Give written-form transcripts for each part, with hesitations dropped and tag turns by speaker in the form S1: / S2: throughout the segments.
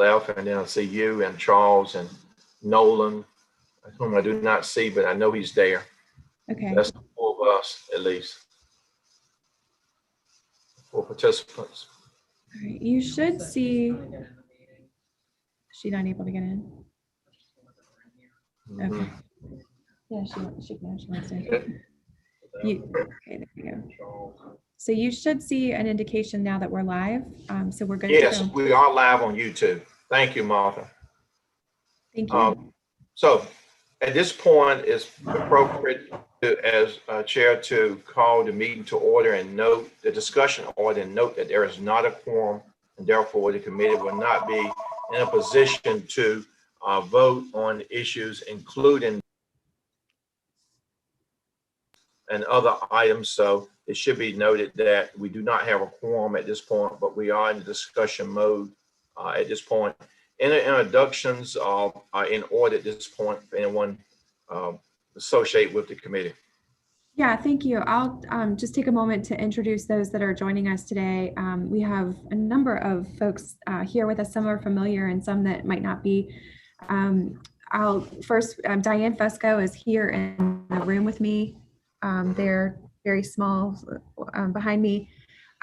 S1: left, and then I see you and Charles and Nolan, whom I do not see, but I know he's there.
S2: Okay.
S1: That's 4 of us, at least. 4 participants.
S2: All right. You should see. She's not able to get in. Okay. Yeah, she can. She wants to.
S1: Okay.
S2: Okay, there you go. So you should see an indication now that we're live. So we're good.
S1: Yes,
S2: to go.
S1: we are live on YouTube. Thank you, Martha.
S2: Thank you.
S1: So at this point, it's appropriate as chair to call the meeting to order and note the discussion order and note that there is not a quorum, and therefore the committee will not be in a position to vote on issues, including and other items. So it should be noted that we do not have a quorum at this point, but we are in the discussion mode at this point. Introductions are in order at this point for anyone associated with the committee.
S2: Yeah, thank you. I'll just take a moment to introduce those that are joining us today. We have a number of folks here with us. Some are familiar and some that might not be. Diane Fusco is here in the room with me. They're very small behind me.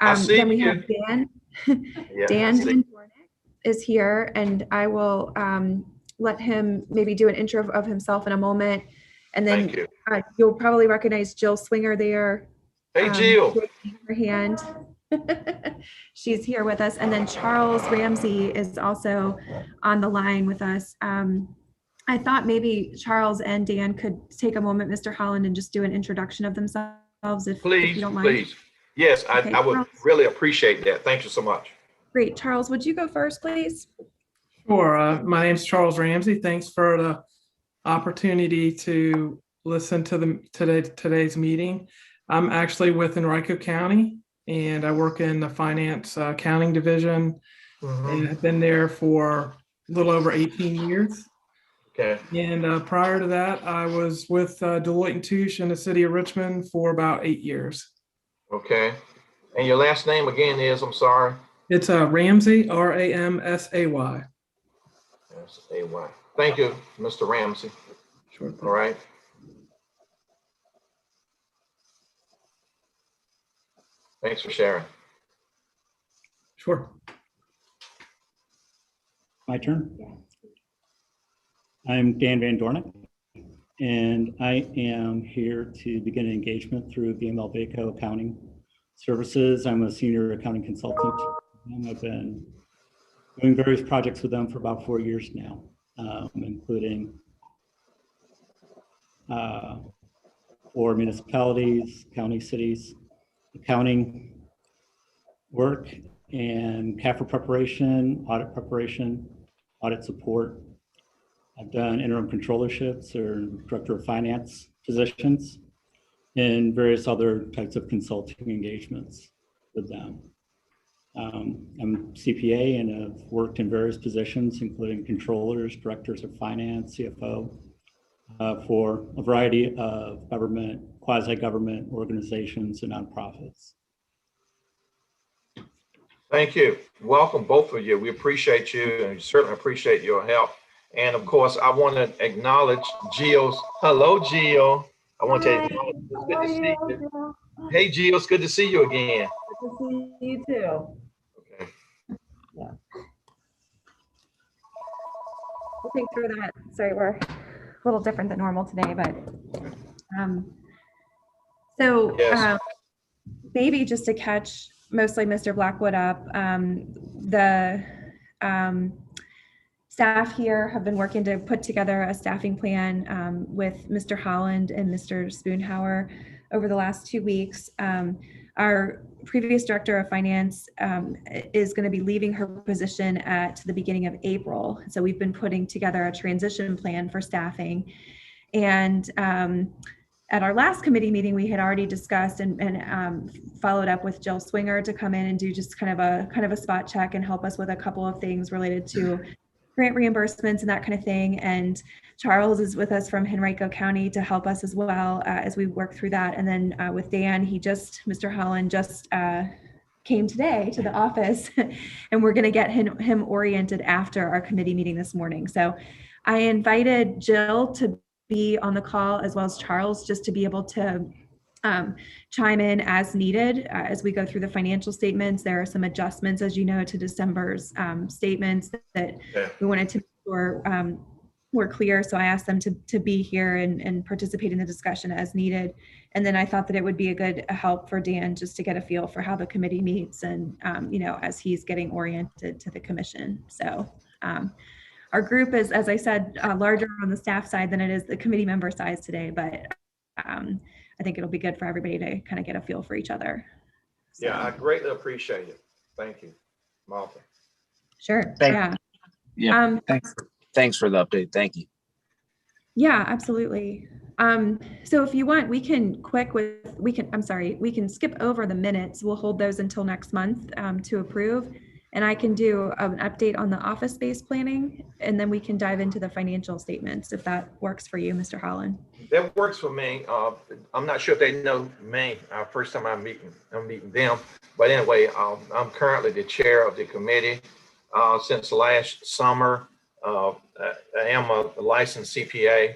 S2: Then we have Dan. Dan Doorne is here, and I will let him maybe do an intro of himself in a moment. And then you'll probably recognize Jill Swinger there.
S1: Hey, Jill.
S2: Her hand. She's here with us. And then Charles Ramsey is also on the line with us. I thought maybe Charles and Dan could take a moment, Mr. Holland, and just do an introduction of themselves, if you don't mind.
S1: Please. Yes,
S2: okay,
S1: I would
S2: Charles.
S1: Really appreciate that. Thank you so much.
S2: Great. Charles, would you go first, please?
S3: Sure. My name is Charles Ramsey. Thanks for the opportunity to listen to today's meeting. I'm actually with Henrico County, and I work in the finance accounting division, and I've been there for a little over 18 years.
S1: Okay.
S3: And prior to that, I was with Deloitte & Touche in the city of Richmond for about 8 years.
S1: Okay. And your last name again is, I'm sorry?
S3: It's Ramsey, R-A-M-S-A-Y.
S1: S-A-Y. Thank you, Mr. Ramsey.
S3: Sure.
S1: All right. Thanks for sharing.
S3: Sure.
S4: My turn. I'm Dan Van Doorne, and I am here to begin an engagement through BML Vaco Accounting Services. I'm a senior accounting consultant, and I've been doing various projects with them for about 4 years now, including for municipalities, county, cities, accounting work, and CAFR preparation, audit support. I've done interim controllerships or director of finance positions and various other types of consulting engagements with them. I'm CPA and have worked in various positions, including controllers, directors of finance, CFO, for a variety of government, quasi-government organizations and nonprofits.
S1: Thank you. Welcome, both of you. We appreciate you, and we certainly appreciate your help. And of course, I want to acknowledge Jill's. Hello, Jill. I want to acknowledge. It's good to see you. Hey, Jill, it's good to see you again.
S5: Good to see you too.
S1: Okay.
S5: Yeah.
S2: Well, thanks for that. Sorry, we're a little different than normal today, but
S1: Yes.
S2: Maybe just to catch mostly Mr. Blackwood up, the staff here have been working to put together a staffing plan with Mr. Holland and Mr. Spoonhauer over the last 2 weeks. Our previous director of finance is going to be leaving her position at the beginning of April. So we've been putting together a transition plan for staffing. And at our last committee meeting, we had already discussed and followed up with Jill Swinger to come in and do just kind of a spot check and help us with a couple of things related to grant reimbursements and that kind of thing. And Charles is with us from Henrico County to help us as well as we work through that. And then with Dan, Mr. Holland just came today to the office and we're going to get him oriented after our committee meeting this morning. So I invited Jill to be on the call as well as Charles, just to be able to chime in as needed as we go through the financial statements. There are some adjustments, as you know, to December's statements that we wanted to make sure were clear. So I asked them to be here and participate in the discussion as needed. And then I thought that it would be a good help for Dan just to get a feel for how the committee meets and, as he's getting oriented to the commission. So our group is, as I said, larger on the staff side than it is the committee member size today, but I think it'll be good for everybody to kind of get a feel for each other. So.
S1: Yeah, I greatly appreciate it. Thank you, Martha.
S2: Sure.
S6: Yeah. Thanks for the update. Thank you.
S2: Yeah, absolutely. So if you want, we can skip over the minutes. We'll hold those until next month to approve. And I can do an update on the office space planning, and then we can dive into the financial statements if that works for you, Mr. Holland.
S1: That works for me. I'm not sure if they know me. First time I'm meeting them. But anyway, I'm currently the chair of the committee since last summer. I am a licensed CPA.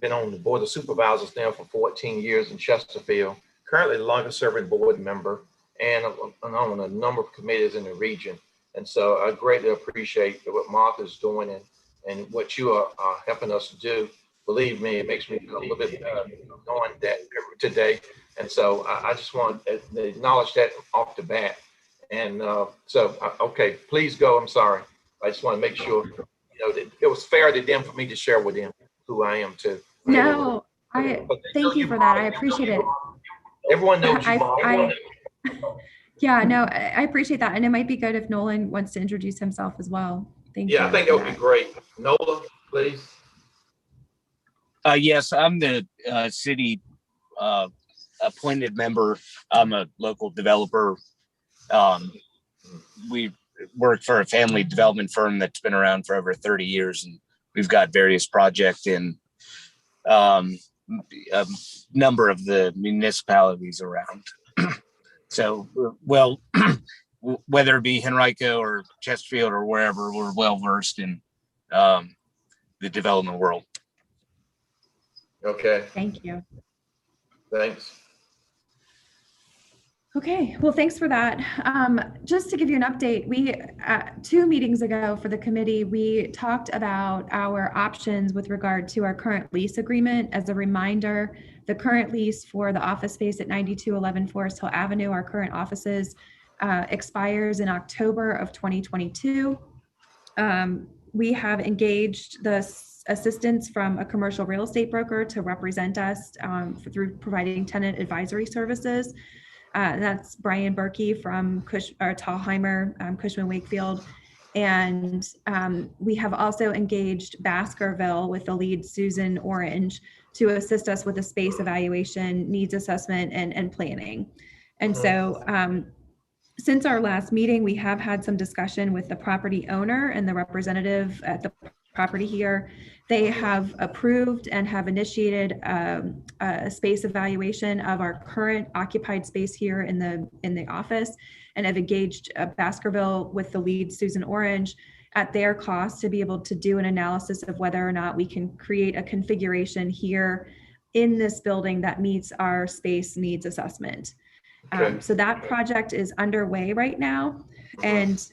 S1: Been on the board of supervisors now for 14 years in Chesterfield. Currently the longest serving board member, and on a number of committees in the region. And so I greatly appreciate what Martha's doing and what you are helping us to do. Believe me, it makes me feel a little bit knowing that today. And so I just want to acknowledge that off the bat. And okay, please go. I'm sorry. I just want to make sure, that it was fair to them for me to share with them who I am too.
S2: No, thank you for that. I appreciate it.
S1: Everyone knows you.
S2: Yeah, no, I appreciate that. And it might be good if Nolan wants to introduce himself as well. Thank you.
S1: Yeah, I think that would be great. Nolan, please.
S6: Yes, I'm the city appointed member. I'm a local developer. We work for a family development firm that's been around for over 30 years, and we've got various projects in a number of the municipalities around. So, well, whether it be Henrico or Chesterfield or wherever, we're well versed in the development world.
S1: Okay.
S2: Thank you.
S1: Thanks.
S2: Okay, well, thanks for that. Just to give you an update, we 2 meetings ago for the committee, we talked about our options with regard to our current lease agreement. As a reminder, the current lease for the office space at 9211 Forest Hill Avenue, our current offices, expires in October of 2022. We have engaged the assistance from a commercial real estate broker to represent us through providing tenant advisory services. That's Brian Berkey from Tallheimer, Cushman Wakefield. And we have also engaged Baskerville with the lead Susan Orange to assist us with the space evaluation, needs assessment, and planning. And so since our last meeting, we have had some discussion with the property owner and the representative at the property here. They have approved and have initiated a space evaluation of our current occupied space here in the office, and have engaged Baskerville with the lead Susan Orange at their cost to be able to do an analysis of whether or not we can create a configuration here in this building that meets our space needs assessment. So that project is underway right now. And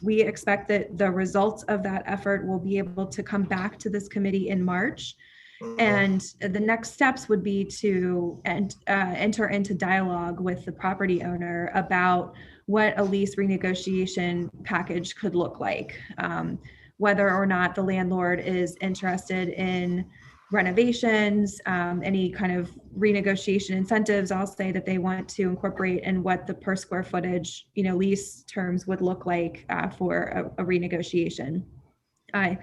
S2: we expect that the results of that effort will be able to come back to this committee in March. And the next steps would be to enter into dialogue with the property owner about what a lease renegotiation package could look like, whether or not the landlord is interested in renovations, any kind of renegotiation incentives, I'll say that they want to incorporate, and what the per square footage, lease terms would look like for a renegotiation. I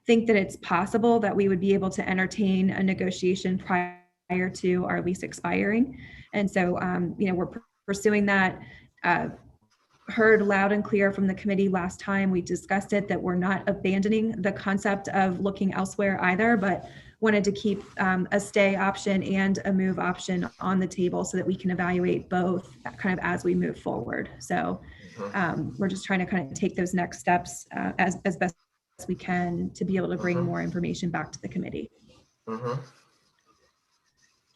S2: think that it's possible that we would be able to entertain a negotiation prior to our lease expiring. And so, we're pursuing that. heard loud and clear from the committee last time we discussed it, that we're not abandoning the concept of looking elsewhere either, but wanted to keep a stay option and a move option on the table so that we can evaluate both kind of as we move forward. So we're just trying to kind of take those next steps as best as we can to be able to bring more information back to the committee.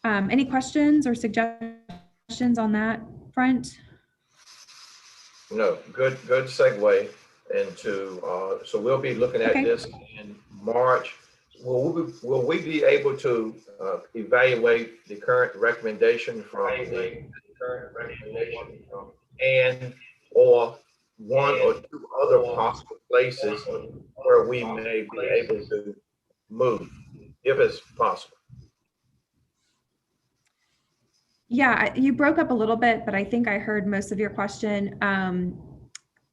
S2: Any questions or suggestions on that front?
S1: No, good segue into, so we'll be looking at this in March. Will we be able to evaluate the current recommendation from and or one or two other possible places where we may be able to move, if it's possible?
S2: Yeah, you broke up a little bit, but I think I heard most of your question.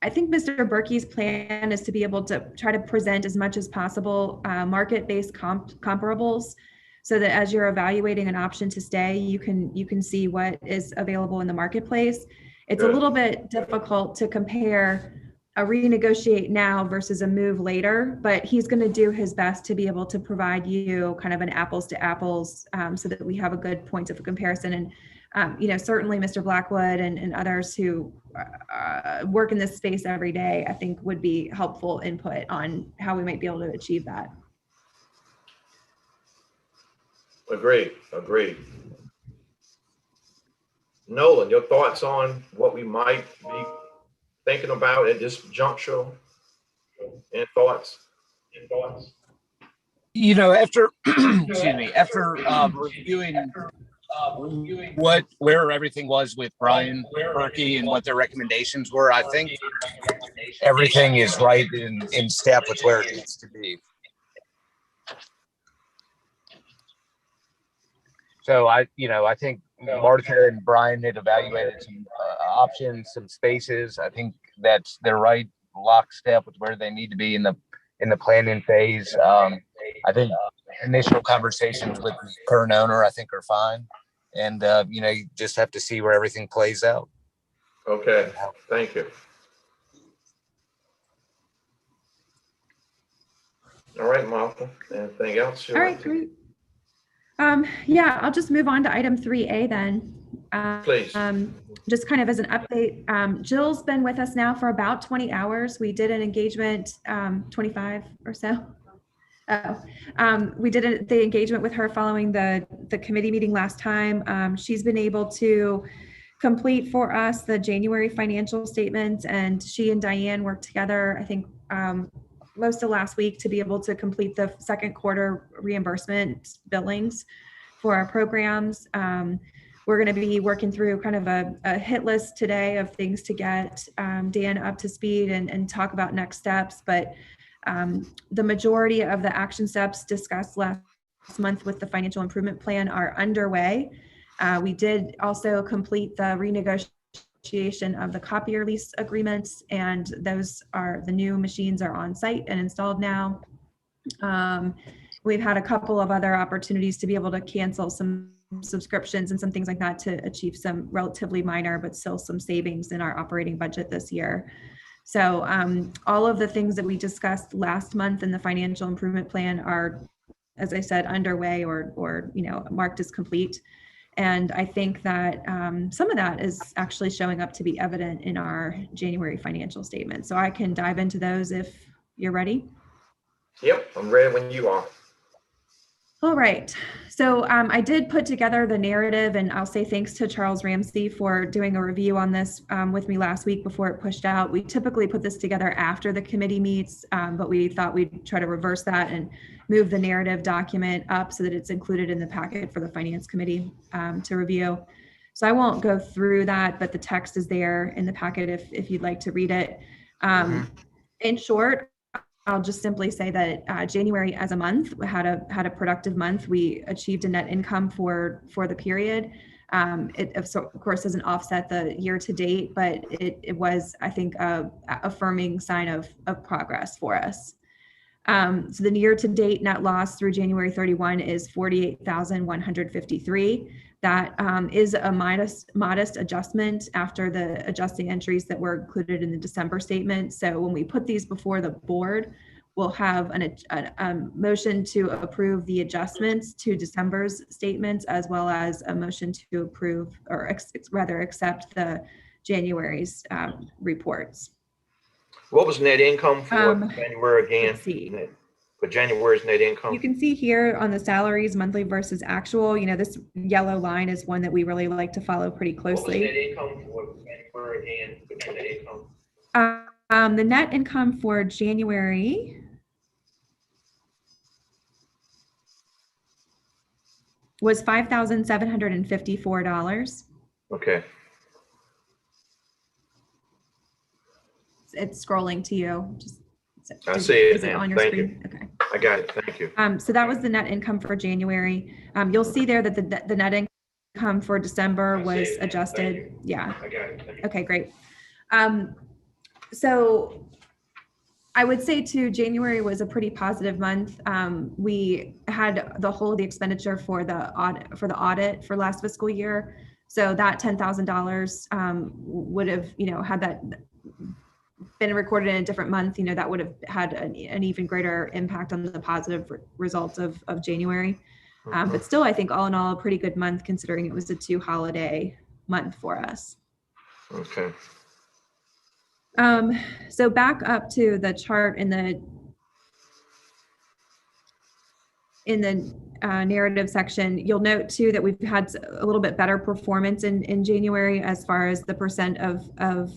S2: I think Mr. Berkey's plan is to be able to try to present as much as possible market-based comparables, so that as you're evaluating an option to stay, you can see what is available in the marketplace. It's a little bit difficult to compare a renegotiate now versus a move later, but he's going to do his best to be able to provide you kind of an apples to apples, so that we have a good point of comparison. And you know, certainly Mr. Blackwood and others who work in this space every day, I think would be helpful input on how we might be able to achieve that.
S1: Agreed. Nolan, your thoughts on what we might be thinking about at this juncture? And thoughts?
S6: You know, after excuse me, after reviewing where everything was with Brian Berkey and what their recommendations were, I think everything is right in step with where it needs to be. So I think Martha and Brian had evaluated some options, some spaces. I think they're right lockstep with where they need to be in the planning phase. I think initial conversations with the current owner, I think, are fine. And, you just have to see where everything plays out.
S1: Okay, thank you. All right, Martha, anything else?
S2: All right, great. Yeah, I'll just move on to item 3A then.
S1: Please.
S2: Just kind of as an update, Jill's been with us now for about 20 hours. We did an engagement, 25 or so. We did the engagement with her following the committee meeting last time. She's been able to complete for us the January financial statements, and she and Diane worked together, I think, most of last week to be able to complete the second quarter reimbursement billings for our programs. We're going to be working through kind of a hit list today of things to get Dan up to speed and talk about next steps. But the majority of the action steps discussed last month with the financial improvement plan are underway. We did also complete the renegotiation of the copier lease agreements, and those are the new machines are on site and installed now. We've had a couple of other opportunities to be able to cancel some subscriptions and some things like that to achieve some relatively minor but still some savings in our operating budget this year. So all of the things that we discussed last month in the financial improvement plan are, as I said, underway or marked as complete. And I think that some of that is actually showing up to be evident in our January financial statement. So I can dive into those if you're ready.
S1: Yep, I'm ready when you are.
S2: All right. So I did put together the narrative, and I'll say thanks to Charles Ramsey for doing a review on this with me last week before it pushed out. We typically put this together after the committee meets, but we thought we'd try to reverse that and move the narrative document up so that it's included in the packet for the Finance Committee to review. So I won't go through that, but the text is there in the packet if you'd like to read it. In short, I'll just simply say that January as a month had a productive month. We achieved a net income for the period. It of course doesn't offset the year to date, but it was, I think, a affirming sign of progress for us. So the year to date net loss through January 31 is $48,153. That is a modest adjustment after the adjusting entries that were included in the December statement. So when we put these before the board, we'll have a motion to approve the adjustments to December's statements, as well as a motion to approve, or rather accept the January's reports.
S1: What was net income for January again?
S2: Let's see.
S1: For January's net income?
S2: You can see here on the salaries, monthly versus actual, this yellow line is one that we really like to follow pretty closely.
S1: What was net income for January again? For net income?
S2: The net income for January was $5,754.
S1: Okay.
S2: It's scrolling to you.
S1: I see it
S2: is it
S1: now.
S2: on your
S1: Thank
S2: screen?
S1: you.
S2: Okay.
S1: I got it. Thank you.
S2: So that was the net income for January. You'll see there that the net income for December was adjusted. Yeah.
S1: I got it. Thank you.
S2: Okay, great. So I would say too, January was a pretty positive month. We had the whole of the expenditure for the audit for last fiscal year. So that $10,000 would have, had that been recorded in a different month, that would have had an even greater impact on the positive results of January. But still, I think all in all, a pretty good month considering it was a 2-holiday month for us.
S1: Okay.
S2: So back up to the chart in the narrative section, you'll note too that we've had a little bit better performance in January as far as the percent of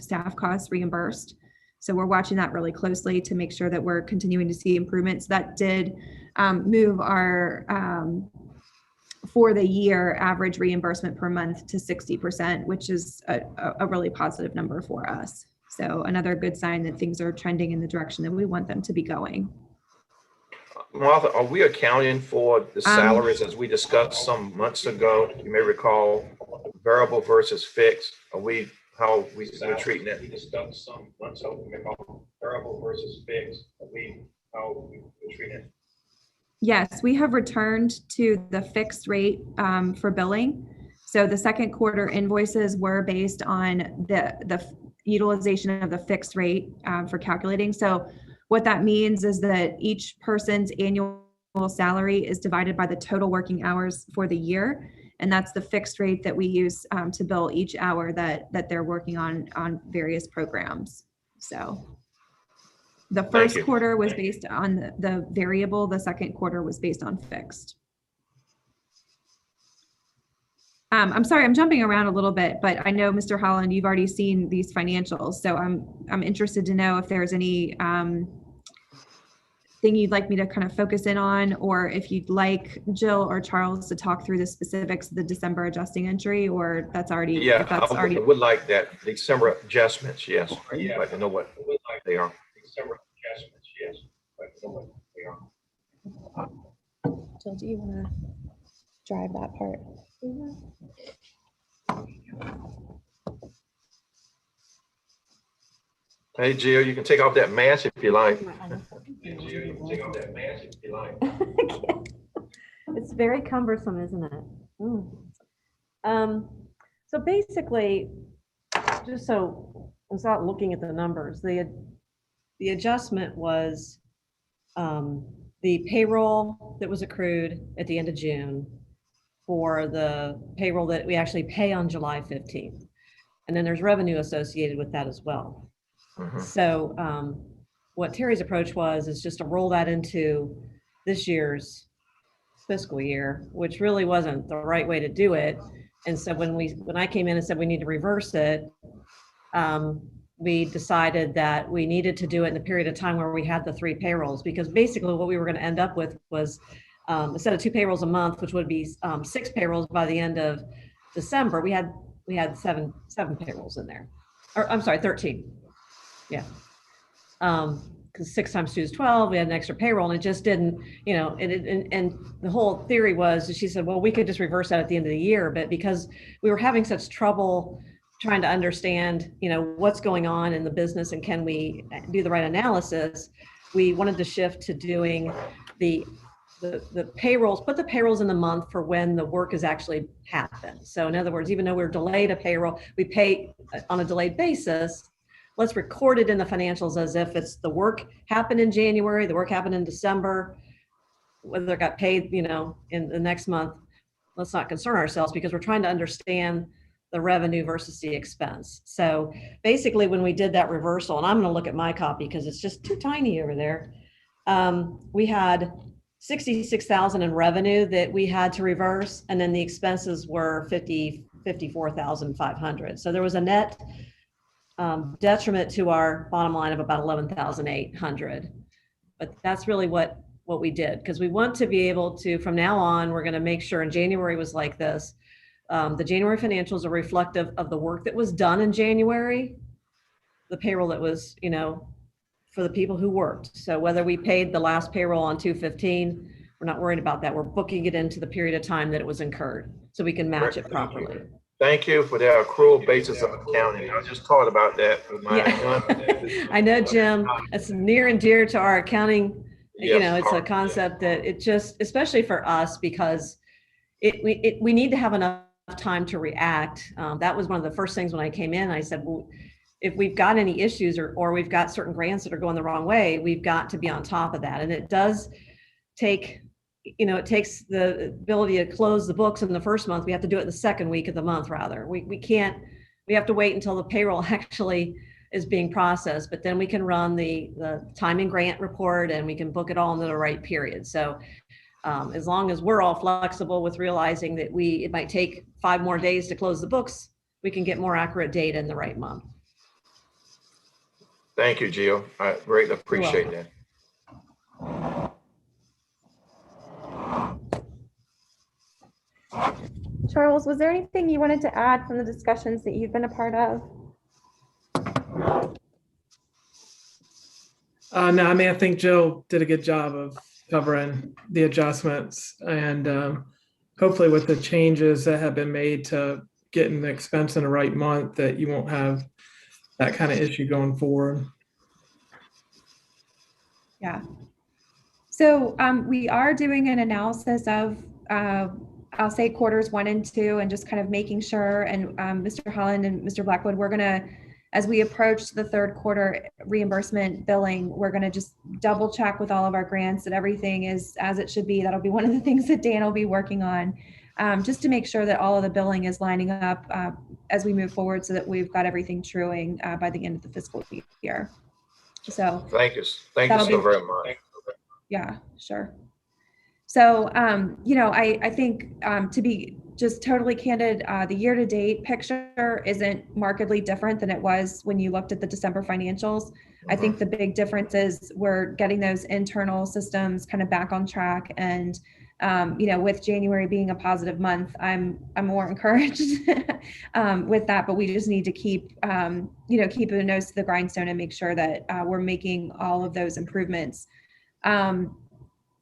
S2: staff costs reimbursed. So we're watching that really closely to make sure that we're continuing to see improvements. That did move our for the year average reimbursement per month to 60%, which is a really positive number for us. So another good sign that things are trending in the direction that we want them to be going.
S1: Martha, are we accounting for the salaries as we discussed some months ago? You may recall variable versus fixed. We're treating that? We discussed some months ago variable versus fixed. How we're treating it?
S2: Yes, we have returned to the fixed rate for billing. So the second quarter invoices were based on the utilization of the fixed rate for calculating. So what that means is that each person's annual salary is divided by the total working hours for the year. And that's the fixed rate that we use to bill each hour that they're working on various programs. So the first quarter was based on the variable, the second quarter was based on fixed. I'm sorry, I'm jumping around a little bit, but I know, Mr. Holland, you've already seen these financials. So I'm interested to know if there's any thing you'd like me to kind of focus in on, or if you'd like Jill or Charles to talk through the specifics of the December adjusting entry, or that's already,
S1: yeah, I would like that December adjustments. Yes. I'd like to know what they are. December adjustments. Yes. I'd like to know what they are.
S2: Jill, do you want to drive that part?
S1: Hey, Jill, you can take off that mask if you like.
S5: It's very cumbersome, isn't it? So basically, just so without looking at the numbers, the adjustment was the payroll that was accrued at the end of June for the payroll that we actually pay on July 15th. And then there's revenue associated with that as well. So what Terry's approach is just to roll that into this year's fiscal year, which really wasn't the right way to do it. And so when I came in and said we need to reverse it, we decided that we needed to do it in the period of time where we had the 3 payrolls, because basically what we were going to end up with was instead of 2 payrolls a month, which would be 6 payrolls by the end of December, we had seven payrolls in there, or I'm sorry, 13. Yeah. Because 6 times 2 is 12. We had an extra payroll, and it just didn't, and the whole theory was, she said, well, we could just reverse that at the end of the year. But because we were having such trouble trying to understand, what's going on in the business and can we do the right analysis, we wanted to shift to doing the the payrolls, put the payrolls in the month for when the work has actually happened. So in other words, even though we're delayed a payroll, we pay on a delayed basis. Let's record it in the financials as if it's the work happened in January, the work happened in December, whether it got paid, you know, in the next month. Let's not concern ourselves because we're trying to understand the revenue versus the expense. So basically when we did that reversal, and I'm going to look at my copy because it's just too tiny over there. We had 66,000 in revenue that we had to reverse. And then the expenses were 54,500. So there was a net detriment to our bottom line of about 11,800. But that's really what we did, because we want to be able to, from now on, we're going to make sure, and January was like this. The January financials are reflective of the work that was done in January, the payroll that was, you know, for the people who worked. So whether we paid the last payroll on 2/15, we're not worried about that. We're booking it into the period of time that it was incurred so we can match it properly.
S1: Thank you for that accrual basis of accounting. I just thought about that.
S5: Yeah. I know, Jim, it's near and dear to our accounting. Yes, you know, it's a concept that it just, especially for us, because we need to have enough time to react. That was one of the first things when I came in. I said, well, if we've got any issues or we've got certain grants that are going the wrong way, we've got to be on top of that. And it does take, you know, it takes the ability to close the books in the first month. We have to do it the second week of the month, rather. We have to wait until the payroll actually is being processed, but then we can run the time and grant report and we can book it all into the right period. So as long as we're all flexible with realizing that it might take 5 more days to close the books, we can get more accurate data in the right month.
S1: Thank you, Jill. I greatly appreciate that.
S2: Charles, was there anything you wanted to add from the discussions that you've been a part of?
S3: No, I mean, I think Jill did a good job of covering the adjustments, and hopefully with the changes that have been made to getting the expense in the right month, that you won't have that kind of issue going forward.
S2: Yeah. So we are doing an analysis of, I'll say quarters 1 and 2, and just kind of making sure, and Mr. Holland and Mr. Blackwood, we're gonna, as we approach the 3rd quarter reimbursement billing, we're gonna just double check with all of our grants that everything is as it should be. That'll be one of the things that Dan will be working on, just to make sure that all of the billing is lining up as we move forward so that we've got everything truing by the end of the fiscal year. So
S1: thank you so very much.
S2: Yeah, sure. So, you know, I think to be just totally candid, the year-to-date picture isn't markedly different than it was when you looked at the December financials. I think the big difference is we're getting those internal systems kind of back on track, and you know, with January being a positive month, I'm more encouraged with that. But we just need to keep you know, keep a nose to the grindstone and make sure that we're making all of those improvements.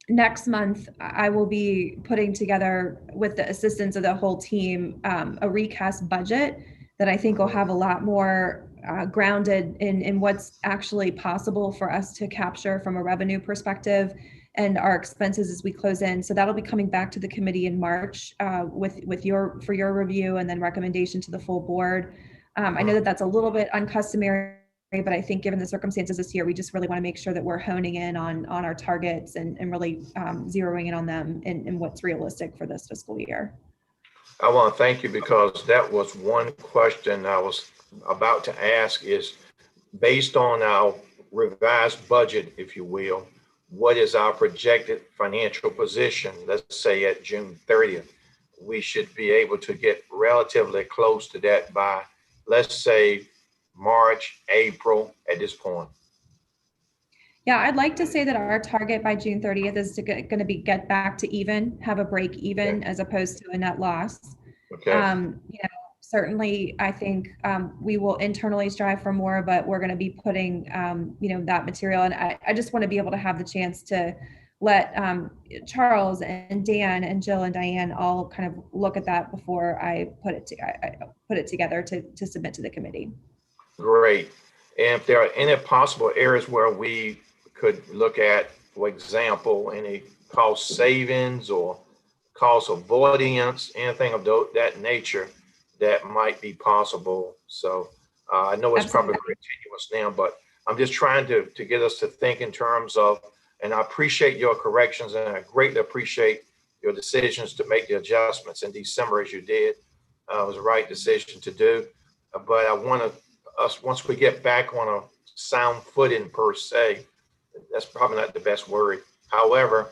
S2: Next month, I will be putting together, with the assistance of the whole team, a recast budget that I think will have a lot more grounded in what's actually possible for us to capture from a revenue perspective and our expenses as we close in. So that'll be coming back to the committee in March for your review and then recommendation to the full board. I know that that's a little bit uncustomary, but I think given the circumstances this year, we just really want to make sure that we're honing in on our targets and really zeroing in on them and what's realistic for this fiscal year.
S1: I want to thank you, because that was one question I was about to ask, is based on our revised budget, if you will, what is our projected financial position? Let's say at June 30th, we should be able to get relatively close to that by, let's say, March, April at this point.
S2: Yeah, I'd like to say that our target by June 30th is going to be get back to even, have a break even, okay, as opposed to a net loss.
S1: Okay.
S2: You know, certainly I think we will internally strive for more, but we're going to be putting, you know, that material. And I just want to be able to have the chance to let Charles and Dan and Jill and Diane all kind of look at that before I put it together to submit to the committee.
S1: Great. And if there are any possible areas where we could look at for example, any cost savings or cost avoidance, anything of that nature that might be possible. So I know it's probably continuous now, but I'm just trying to get us to think in terms of, and I appreciate your corrections, and I greatly appreciate your decisions to make the adjustments in December as you did. It was the right decision to do. But I want us, once we get back on a sound footing per se, that's probably not the best word. However,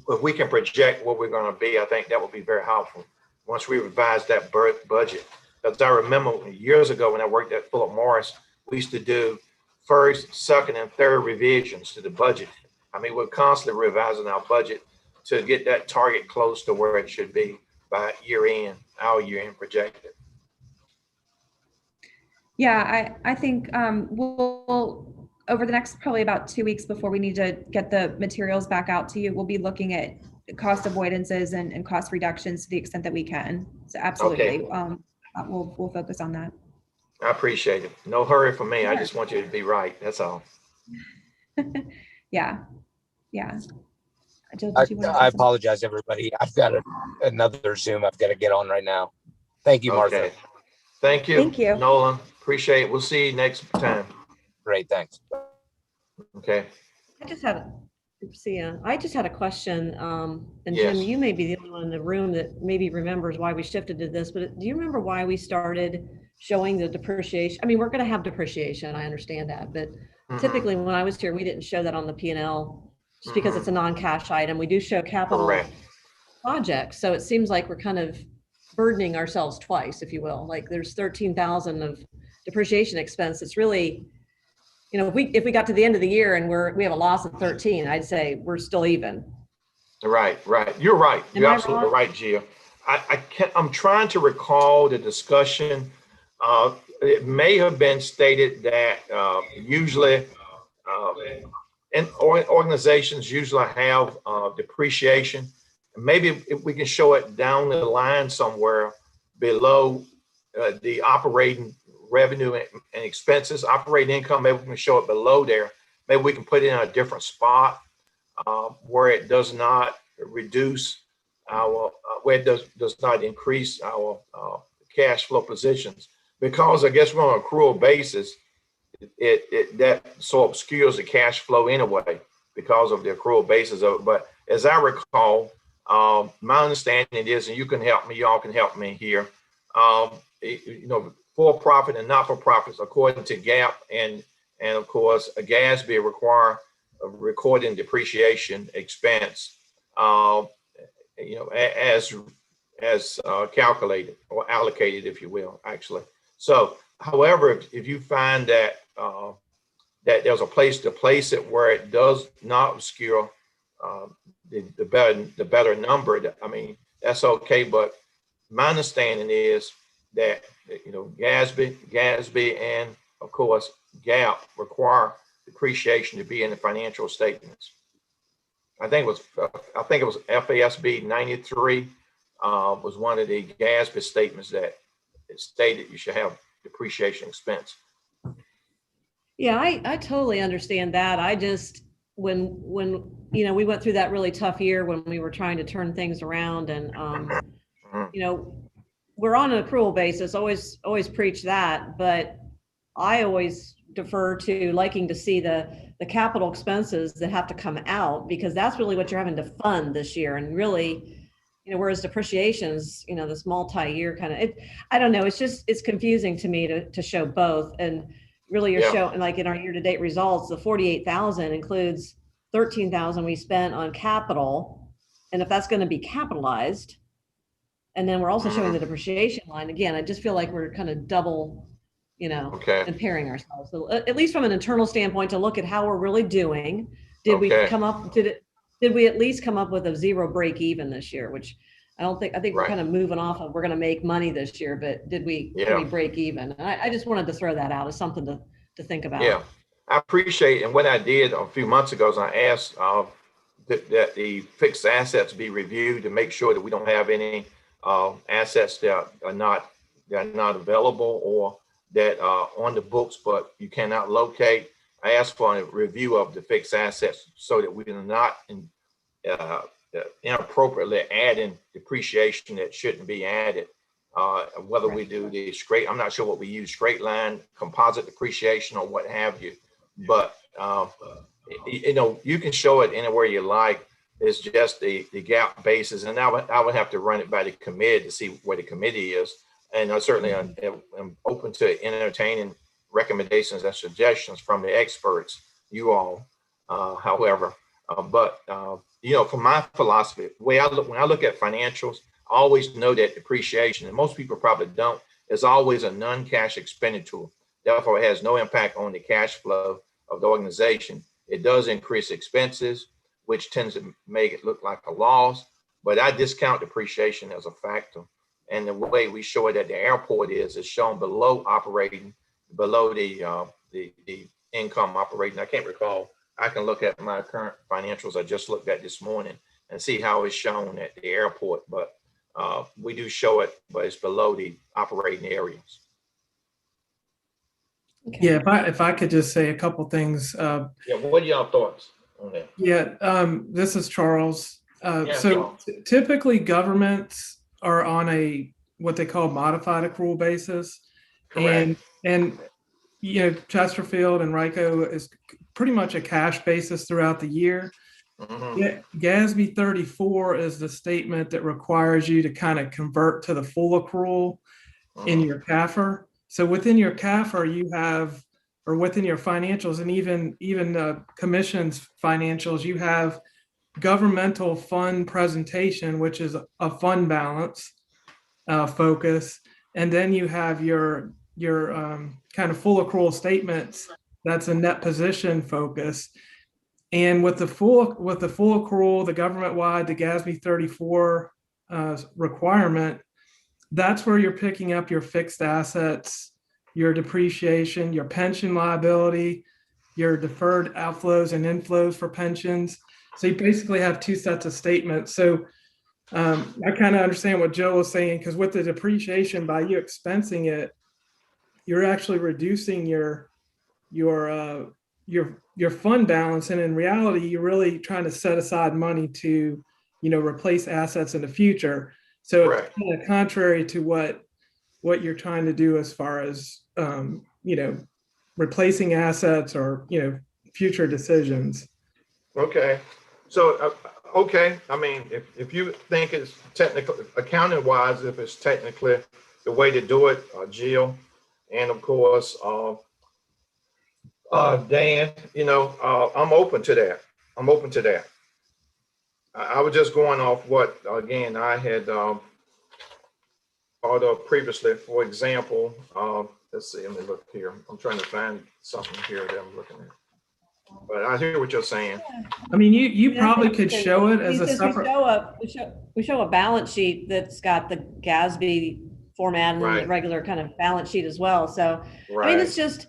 S1: if we can project what we're going to be, I think that would be very helpful once we revise that budget. Because I remember years ago when I worked at Philip Morris, we used to do first, second, and third revisions to the budget. I mean, we're constantly revising our budget to get that target close to where it should be by year end, our year end projected.
S2: Yeah, I think we'll over the next probably about 2 weeks before we need to get the materials back out to you, we'll be looking at cost avoidances and cost reductions to the extent that we can. So absolutely,
S1: Okay.
S2: We'll focus on that.
S1: I appreciate it. No hurry for me. I just want you to be right. That's all.
S2: Yeah. Jill, did you want to say
S6: I
S2: something?
S6: apologize, everybody. I've got another Zoom I've got to get on right now. Thank you, Martha.
S1: Okay. Thank you.
S2: Thank you.
S1: Nolan. Appreciate it. We'll see you next time.
S6: Great, thanks.
S1: Okay.
S5: I just had a question, and
S1: Yes.
S5: Jim, you may be the only one in the room that maybe remembers why we shifted to this, but do you remember why we started showing the depreciation? I mean, we're going to have depreciation, I understand that, but typically when I was here, we didn't show that on the P&L just because it's a non-cash item. We do show capital
S1: Correct.
S5: projects, so it seems like we're kind of burdening ourselves twice, if you will. Like there's 13,000 of depreciation expense. It's really, you know, if we got to the end of the year and we have a loss of 13, I'd say we're still even.
S1: Right. You're right.
S5: Am
S1: You're
S5: I
S1: absolutely
S5: wrong?
S1: right, Gia. I'm trying to recall the discussion. It may have been stated that usually organizations usually have depreciation. Maybe if we can show it down the line somewhere below the operating revenue and expenses, operating income, maybe we can show it below there. Maybe we can put it in a different spot where it does not reduce our, where it does not increase our cash flow positions. Because I guess we're on an accrual basis, that so obscures the cash flow anyway because of the accrual basis of it. But as I recall, my understanding is, and you can help me, y'all can help me here, you know, for-profit and not-for-profits, according to GAAP and of course, a GASB require a recording depreciation expense, you know, as calculated or allocated, if you will, actually. So, however, if you find that that there's a place to place it where it does not obscure the better number, I mean, that's okay. But my understanding is that, you know, GASB and of course GAAP require depreciation to be in the financial statements. I think it was FASB 93 was one of the GASB statements that it stated you should have depreciation expense.
S5: Yeah, I totally understand that. I just, when you know, we went through that really tough year when we were trying to turn things around, and you know, we're on an accrual basis, always preach that, but I always defer to liking to see the capital expenses that have to come out, because that's really what you're having to fund this year. And really, you know, whereas depreciation's, you know, this multi-year kind of, I don't know, it's confusing to me to show both. And really you're showing, like in our year-to-date results, the 48,000 includes 13,000 we spent on capital. And if that's going to be capitalized, and then we're also showing the depreciation line, again, I just feel like we're kind of double, you know, impairing ourselves. So at least from an internal standpoint, to look at how we're really doing. Did we come up, did we at least come up with a zero break even this year, which I think we're kind of moving off of, we're going to make money this year, but did we break even? And I just wanted to throw that out as something to think about.
S1: Yeah, I appreciate it. And what I did a few months ago is I asked that the fixed assets be reviewed to make sure that we don't have any assets that are not available or that are on the books, but you cannot locate. I asked for a review of the fixed assets so that we are not inappropriately adding depreciation that shouldn't be added. Whether we do the straight, I'm not sure what we use, straight line, composite depreciation, or what have you. But you can show it anywhere you like. It's just the gap basis, and I would have to run it by the committee to see where the committee is. And I certainly am open to entertaining recommendations and suggestions from the experts, you all. However, for my philosophy, the way when I look at financials, I always know that depreciation, and most people probably don't, is always a non-cash expenditure. Therefore, it has no impact on the cash flow of the organization. It does increase expenses, which tends to make it look like a loss, but I discount depreciation as a factor. And the way we show it at the airport is shown below operating, below the income operating. I can't recall. I can look at my current financials I just looked at this morning and see how it's shown at the airport, but we do show it, but it's below the operating areas.
S5: Okay.
S3: Yeah, if I could just say a couple things.
S1: What are y'all thoughts on that?
S3: Yeah, this is Charles. Typically governments are on what they call modified accrual basis.
S1: Correct.
S3: And Chesterfield and RICO is pretty much a cash basis throughout the year.
S1: Mm-hmm.
S3: GASB 34 is the statement that requires you to kind of convert to the full accrual in your CAFR. So within your CAFR, you have, or within your financials, and even commission's financials, you have governmental fund presentation, which is a fund balance focus, and then you have your kind of full accrual statements. That's a net position focus. And with the full accrual, the government-wide, the GASB 34 requirement, that's where you're picking up your fixed assets, your depreciation, your pension liability, your deferred outflows and inflows for pensions. So you basically have two sets of statements. So I kind of understand what Joe was saying, because with the depreciation, by you expensing it, you're actually reducing your fund balance, and in reality, you're really trying to set aside money to, replace assets in the future. So
S1: Right.
S3: It's kind of contrary to what you're trying to do as far as replacing assets or future decisions.
S1: Okay. So I mean, if you think it's technical, accounting wise, if it's technically the way to do it, Jill, and of course Dan, I'm open to that. I was just going off what, again, I had thought of previously. For example, let's see, let me look here. I'm trying to find something here that I'm looking at. But I hear what you're saying.
S3: I mean, you probably could show it as a separate.
S5: We show a balance sheet that's got the GASB format and then the regular kind of balance sheet as well. So, I mean, it's just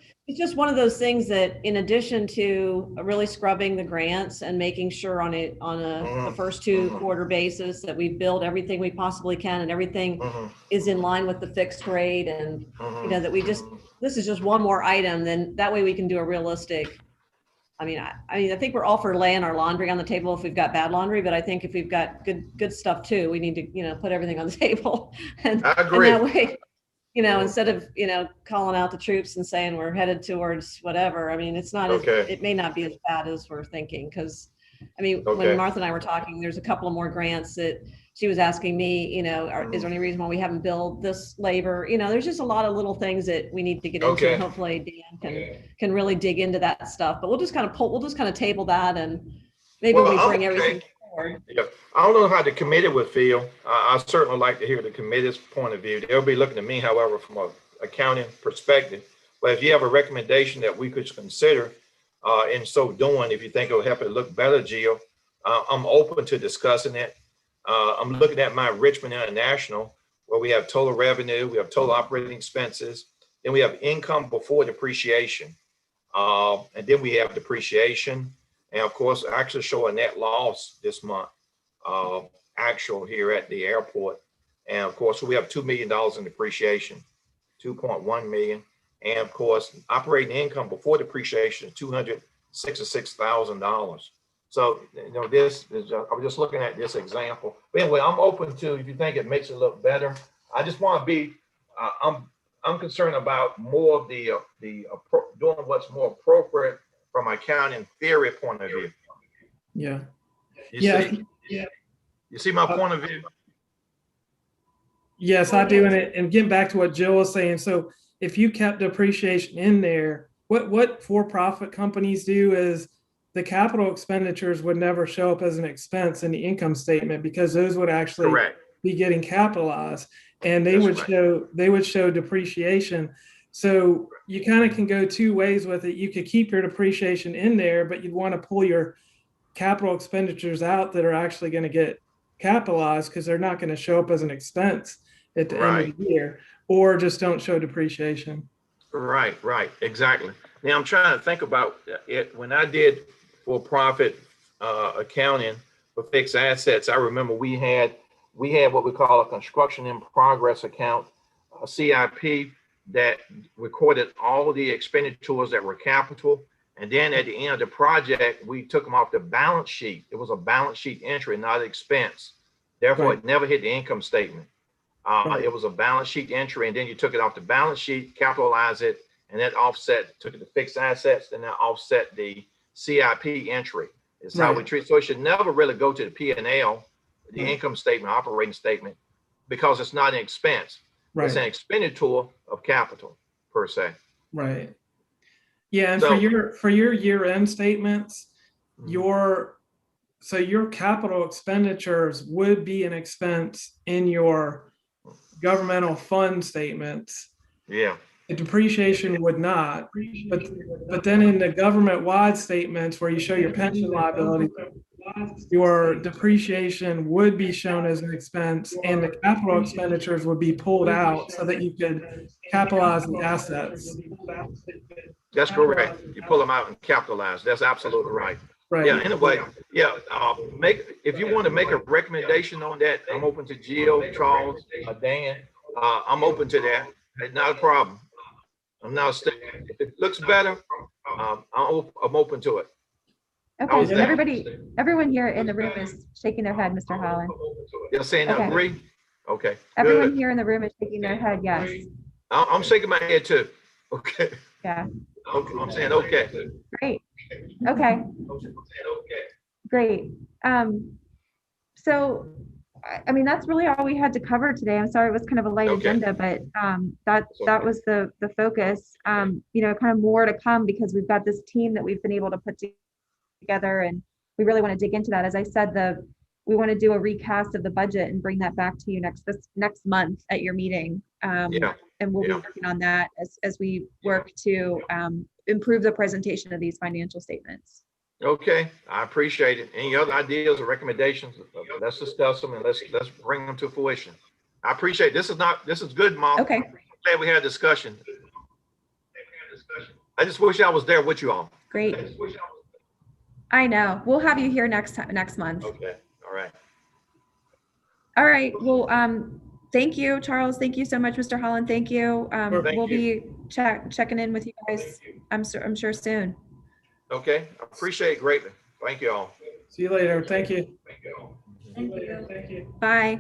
S5: one of those things that, in addition to really scrubbing the grants and making sure on the first two quarter basis that we build everything we possibly can and everything is in line with the fixed rate, and that this is just one more item. Then that way we can do a realistic. I mean, I think we're all for laying our laundry on the table if we've got bad laundry, but I think if we've got good stuff too, we need to put everything on the table. And
S1: I agree.
S5: And that way, instead of calling out the troops and saying we're headed towards whatever. I mean, it's not it may not be as bad as we're thinking, because I mean, when Martha and I were talking, there's a couple of more grants that she was asking me, is there any reason why we haven't billed this labor? There's just a lot of little things that we need to get into. And hopefully Dan can really dig into that stuff. But we'll just kind of table that, and maybe we bring everything forward.
S1: Yeah. I don't know how the committee would feel. I certainly like to hear the committee's point of view. They'll be looking at me, however, from an accounting perspective. But if you have a recommendation that we could consider, in so doing, if you think it'll help it look better, Jill, I'm open to discussing it. I'm looking at my Richmond International, where we have total revenue, we have total operating expenses, then we have income before depreciation, and then we have depreciation, and of course, I actually show a net loss this month, actual here at the airport, and of course, we have $2 million in depreciation, 2.1 million, And of course, operating income before depreciation is $266,000. So, you know, this is, I was just looking at this example. But anyway, I'm open to, if you think it makes it look better. I just want to be, I'm concerned about more of the doing what's more appropriate from an accounting theory point of view.
S3: Yeah.
S1: You see my point of view?
S3: Yes, I do. And getting back to what Jill was saying, so if you kept depreciation in there, what for-profit companies do is the capital expenditures would never show up as an expense in the income statement because those would actually
S1: Correct.
S3: be getting capitalized, and they
S1: That's
S3: would show depreciation. So you kind of can go two ways with it. You could keep your depreciation in there, but you'd want to pull your capital expenditures out that are actually going to get capitalized because they're not going to show up as an expense at the end of the year, or just don't show depreciation.
S1: Right, exactly. Now I'm trying to think about it. When I did for-profit accounting for fixed assets, I remember we had what we call a construction in progress account, a CIP, that recorded all the expenditures that were capital. And then at the end of the project, we took them off the balance sheet. It was a balance sheet entry, not expense. Therefore, It never hit the income statement. It was a balance sheet entry, and then you took it off the balance sheet, capitalized it, and that took it to fixed assets, and that offset the CIP entry. It's how we treat. So it should never really go to the P&L, the income statement, operating statement, because it's not an expense. It's an expenditure of capital per se.
S3: Right. Yeah, and
S1: So,
S3: for your year-end statements, your capital expenditures would be an expense in your governmental fund statements.
S1: Yeah.
S3: The depreciation would not, but then in the government-wide statements where you show your pension liability, your depreciation would be shown as an expense, and the capital expenditures would be pulled out so that you could capitalize the assets.
S1: That's correct. You pull them out and capitalize. That's absolutely right.
S3: Right.
S1: Yeah. Anyway, yeah. If you want to make a recommendation on that, I'm open to Jill, Charles, Dan. I'm open to that. It's not a problem. I'm not. If it looks better, I'm open to it.
S2: Okay. So everyone here in the room is shaking their head, Mr. Holland.
S1: They're saying agree. Okay.
S2: Everyone
S1: good.
S2: here in the room is shaking their head. Yes.
S1: I'm shaking my head too. Okay.
S2: Yeah.
S1: I'm saying okay.
S2: Great. Okay. Great. So, I mean, that's really all we had to cover today. I'm sorry it was kind of a light agenda, but that was the focus. You know, kind of more to come because we've got this team that we've been able to put together, and we really want to dig into that. As I said, we want to do a recast of the budget and bring that back to you next month at your meeting. And we'll be working on that as we work to improve the presentation of these financial statements.
S1: Okay, I appreciate it. Any other ideas or recommendations? Let's discuss them and let's bring them to fruition. I appreciate it. This is good, Mom.
S2: Okay.
S1: I'm glad we had a discussion. I just wish I was there with you all.
S2: Great. I know. We'll have you here next month.
S1: Okay. All right.
S2: All right. Well, thank you, Charles. Thank you so much, Mr. Holland. Thank you. We'll be checking in with you guys. I'm sure soon.
S1: Okay. I appreciate it greatly. Thank you all.
S3: See you later. Thank you.
S2: Thank you. Bye.